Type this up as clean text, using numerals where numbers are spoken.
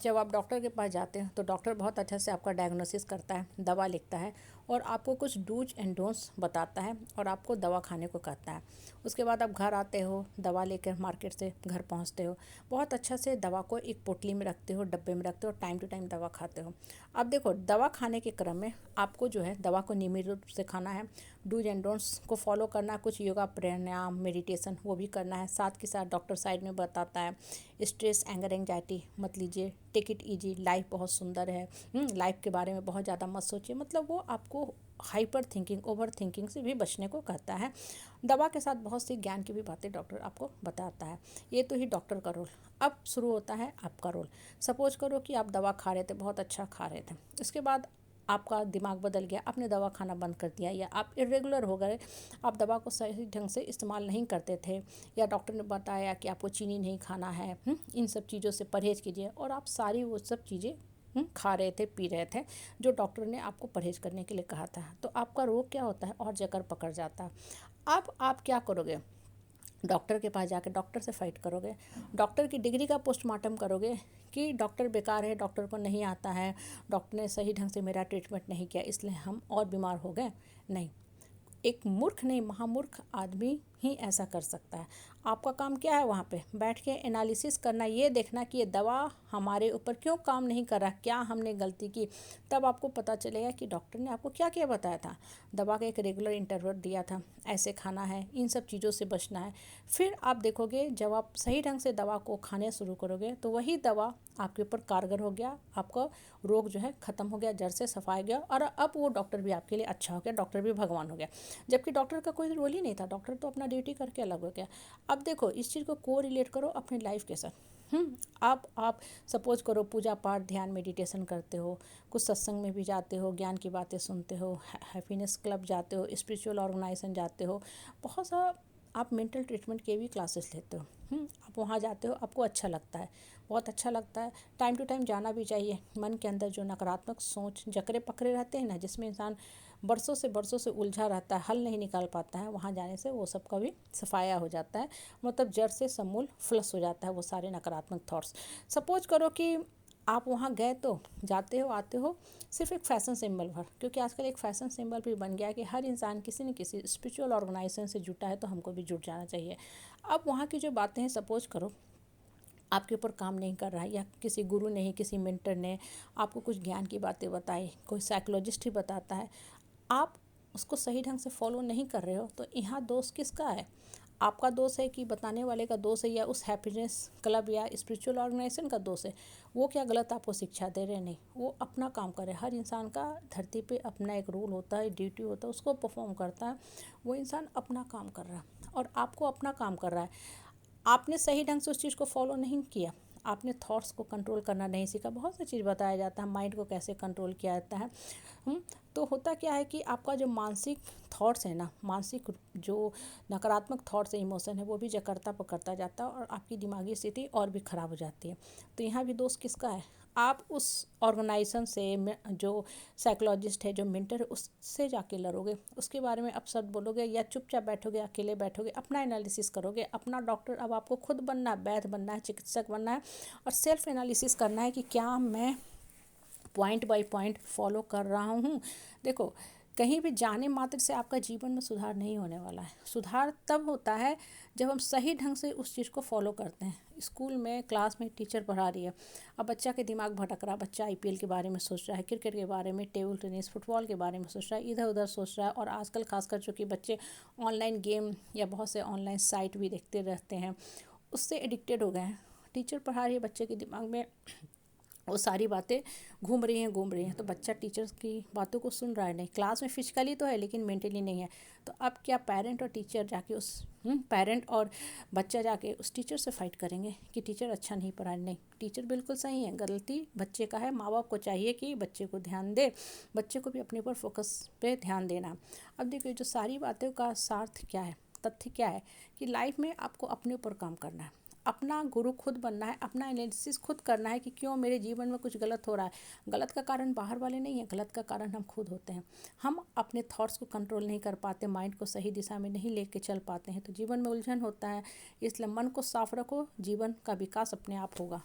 जब आप डॉक्टर के पास जाते हैं तो डॉक्टर बहुत अच्छे से आपका डायग्नोसिस करता है, दवा लिखता है और आपको कुछ डूज एंड डोंट्स बताता है और आपको दवा खाने को कहता है। उसके बाद आप घर आते हो, दवा लेकर मार्केट से घर पहुंचते हो, बहुत अच्छा से दवा को एक पोटली में रखते हो, डब्बे में रखते हो, टाइम टू टाइम दवा खाते हो। अब देखो, दवा खाने के क्रम में आपको जो है दवा को नियमित रूप से खाना है, डूज एंड डोंट्स को फॉलो करना है, कुछ योगा प्राणायाम मेडिटेशन वो भी करना है। साथ के साथ डॉक्टर साइड में बताता है स्ट्रेस एंगर एंजाइटी मत लीजिए, टेक इट इजी, लाइफ बहुत सुंदर है, लाइफ के बारे में बहुत ज़्यादा मत सोचिए। मतलब वो आपको हाइपर थिंकिंग ओवर थिंकिंग से भी बचने को कहता है। दवा के साथ बहुत सी ज्ञान की भी बातें डॉक्टर आपको बताता है। ये तो ही डॉक्टर का रोल। अब शुरू होता है आपका रोल। सपोज करो कि आप दवा खा रहे थे, बहुत अच्छा खा रहे थे, उसके बाद आपका दिमाग बदल गया, आपने दवा खाना बंद कर दिया या आप इरेगुलर हो गए, आप दवा को सही ढंग से इस्तेमाल नहीं करते थे या डॉक्टर ने बताया कि आपको चीनी नहीं खाना है, इन सब चीज़ों से परहेज़ कीजिए और आप सारी वो सब चीज़ें खा रहे थे, पी रहे थे जो डॉक्टर ने आपको परहेज़ करने के लिए कहा था, तो आपका रोग क्या होता है और जकड़ पकड़ जाता है। अब आप क्या करोगे? डॉक्टर के पास जाकर डॉक्टर से फाइट करोगे, डॉक्टर की डिग्री का पोस्टमार्टम करोगे कि डॉक्टर बेकार है, डॉक्टर को नहीं आता है, डॉक्टर ने सही ढंग से मेरा ट्रीटमेंट नहीं किया इसलिए हम और बीमार हो गए। नहीं, एक मूर्ख नहीं, महामूर्ख आदमी ही ऐसा कर सकता है। आपका काम क्या है? वहाँ पे बैठ के एनालिसिस करना, ये देखना कि ये दवा हमारे ऊपर क्यों काम नहीं कर रहा, क्या हमने गलती की। तब आपको पता चलेगा कि डॉक्टर ने आपको क्या क्या बताया था। दवा का एक रेगुलर इंटरवल दिया था, ऐसे खाना है, इन सब चीज़ों से बचना है। फिर आप देखोगे जब आप सही ढंग से दवा को खाने शुरू करोगे तो वही दवा आपके ऊपर कारगर हो गया, आपका रोग जो है ख़त्म हो गया, जड़ से सफाया गया और अब वो डॉक्टर भी आपके लिए अच्छा हो गया, डॉक्टर भी भगवान हो गया। जबकि डॉक्टर का कोई रोल ही नहीं था, डॉक्टर तो अपना ड्यूटी करके अलग हो गया। अब देखो, इस चीज़ को को रिलेट करो अपनी लाइफ के साथ। आप सपोज करो पूजा पाठ ध्यान मेडिटेशन करते हो, कुछ सत्संग में भी जाते हो, ज्ञान की बातें सुनते हो, हैप्पीनेस क्लब जाते हो, स्पिरिचुअल ऑर्गेनाइजेशन जाते हो, बहुत सा आप मेंटल ट्रीटमेंट के भी क्लासेस लेते हो। आप वहाँ जाते हो, आपको अच्छा लगता है, बहुत अच्छा लगता है। टाइम टू टाइम जाना भी चाहिए। मन के अंदर जो नकारात्मक सोच जकड़े पकड़े रहते हैं ना, जिसमें इंसान बरसों से उलझा रहता है, हल नहीं निकाल पाता है, वहाँ जाने से वो सब का भी सफाया हो जाता है। मतलब जड़ से समूल फ्लश हो जाता है वो सारे नकारात्मक थॉट्स। सपोज करो कि आप वहाँ गए तो जाते हो आते हो सिर्फ एक फ़ैशन सिंबल भर, क्योंकि आजकल एक फ़ैशन सिंबल भी बन गया है कि हर इंसान किसी न किसी स्पिरिचुअल ऑर्गेनाइजेशन से जुटा है तो हमको भी जुट जाना चाहिए। अब वहाँ की जो बातें हैं, सपोज करो आपके ऊपर काम नहीं कर रहा है या किसी गुरु ने ही, किसी मेंटर ने आपको कुछ ज्ञान की बातें बताई, कोई साइकोलॉजिस्ट ही बताता है, आप उसको सही ढंग से फॉलो नहीं कर रहे हो, तो यहाँ दोष किसका है? आपका दोष है कि बताने वाले का दोष है या उस हैप्पीनेस क्लब या स्पिरिचुअल ऑर्गेनाइजेशन का दोष है? वो क्या गलत आपको शिक्षा दे रहे हैं? नहीं, वो अपना काम कर रहे हैं। हर इंसान का धरती पे अपना एक रूल होता है, ड्यूटी होता है, उसको परफॉर्म करता है। वो इंसान अपना काम कर रहा है और आपको अपना काम कर रहा है। आपने सही ढंग से उस चीज़ को फॉलो नहीं किया, आपने थॉट्स को कंट्रोल करना नहीं सीखा। बहुत सी चीज़ बताया जाता है, माइंड को कैसे कंट्रोल किया जाता है। तो होता क्या है कि आपका जो मानसिक थॉट्स है ना, मानसिक जो नकारात्मक थॉट्स है, इमोशन है, वो भी जकड़ता पकड़ता जाता है और आपकी दिमागी स्थिति और भी ख़राब हो जाती है। तो यहाँ भी दोष किसका है? आप उस ऑर्गेनाइजेशन से, जो साइकोलॉजिस्ट है, जो मेंटर है, उससे जाके लड़ोगे, उसके बारे में अपशब्द बोलोगे या चुपचाप बैठोगे, अकेले बैठोगे, अपना एनालिसिस करोगे, अपना डॉक्टर। अब आपको खुद बनना है, वैद्य बनना है, चिकित्सक बनना है और सेल्फ एनालिसिस करना है कि क्या मैं पॉइंट बाय पॉइंट फॉलो कर रहा हूँ। देखो, कहीं भी जाने मात्र से आपका जीवन में सुधार नहीं होने वाला है। सुधार तब होता है जब हम सही ढंग से उस चीज़ को फॉलो करते हैं। स्कूल में क्लास में टीचर पढ़ा रही है, अब बच्चा के दिमाग भटक रहा है, बच्चा आईपीएल के बारे में सोच रहा है, क्रिकेट के बारे में, टेबल टेनिस, फुटबॉल के बारे में सोच रहा है, इधर उधर सोच रहा है। और आजकल खासकर चूँकि बच्चे ऑनलाइन गेम या बहुत से ऑनलाइन साइट भी देखते रहते हैं, उससे एडिक्टेड हो गए हैं। टीचर पढ़ा रही है, बच्चे के दिमाग में वो सारी बातें घूम रही हैं, तो बच्चा टीचर्स की बातों को सुन रहा है नहीं। क्लास में फिजिकली तो है लेकिन मेंटली नहीं है। तो अब क्या पेरेंट और टीचर जाके उस पेरेंट और बच्चा जाके उस टीचर से फाइट करेंगे कि टीचर अच्छा नहीं पढ़ा? नहीं, टीचर बिल्कुल सही है, गलती बच्चे का है। माँ बाप को चाहिए कि बच्चे को ध्यान दे, बच्चे को भी अपने ऊपर फोकस पे ध्यान देना। अब देखिए, जो सारी बातों का सार्थ क्या है, तथ्य क्या है कि लाइफ में आपको अपने ऊपर काम करना है, अपना गुरु खुद बनना है, अपना एनालिसिस खुद करना है कि क्यों मेरे जीवन में कुछ गलत हो रहा है। गलत का कारण बाहर वाले नहीं है, गलत का कारण हम खुद होते हैं। हम अपने थॉट्स को कंट्रोल नहीं कर पाते, माइंड को सही दिशा में नहीं लेके चल पाते हैं, तो जीवन में उलझन होता है। इसलिए मन को साफ रखो, जीवन का विकास अपने आप होगा।